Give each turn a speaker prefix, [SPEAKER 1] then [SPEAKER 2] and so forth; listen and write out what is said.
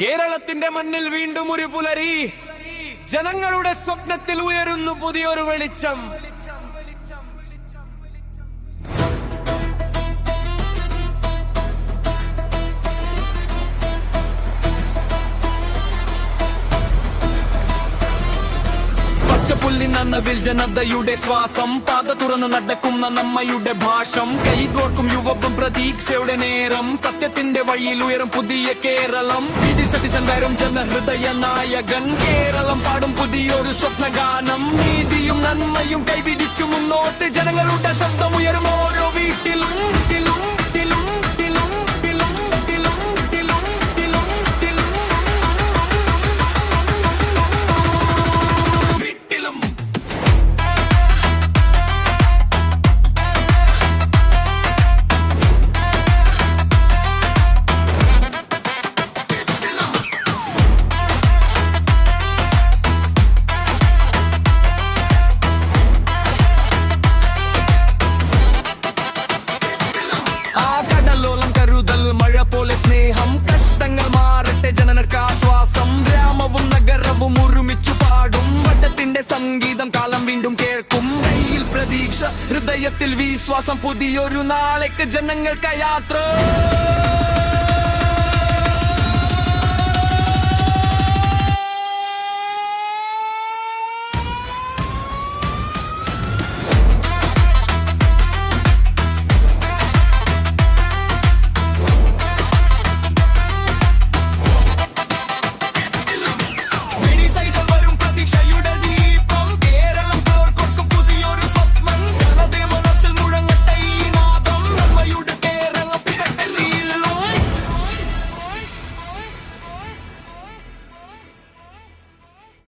[SPEAKER 1] കേരളത്തിന്റെ മണ്ണിൽ വീണ്ടും ഒരു പുലരി. ജനങ്ങളുടെ സ്വപ്നത്തിൽ ഉയരുന്നു പുതിയൊരു വെളിച്ചം. പച്ചപ്പുല്ലി നന്നവിൽ ജനതയുടെ ശ്വാസം, പാത തുറന്ന് നടക്കുന്ന നമ്മയുടെ ഭാഷം, കൈകോർക്കും യുവത്വം പ്രതീക്ഷയുടെ നേരം, സത്യത്തിന്റെ വഴിയിൽ ഉയരും പുതിയ കേരളം. സതീശൻ വരും ജനഹൃദയ നായകൻ, കേരളം പാടും പുതിയൊരു സ്വപ്നഗാനം. നീതിയും നന്മയും കൈപിടിച്ചു മുന്നോട്ട്, ജനങ്ങളുടെ ശബ്ദം ഉയരും ഓരോ വീട്ടിലും. മഴ പോലെ സ്നേഹം, കഷ്ടങ്ങൾ മാറട്ടെ ജനങ്ങൾക്ക് ആശ്വാസം. ഗ്രാമവും നഗരവും ഒരുമിച്ചു പാടും, വട്ടത്തിന്റെ സംഗീതം കാലം വീണ്ടും കേൾക്കും. കയ്യിൽ പ്രതീക്ഷ, ഹൃദയത്തിൽ വിശ്വാസം, പുതിയൊരു നാളേക്ക് ജനങ്ങൾക്ക് യാത്ര.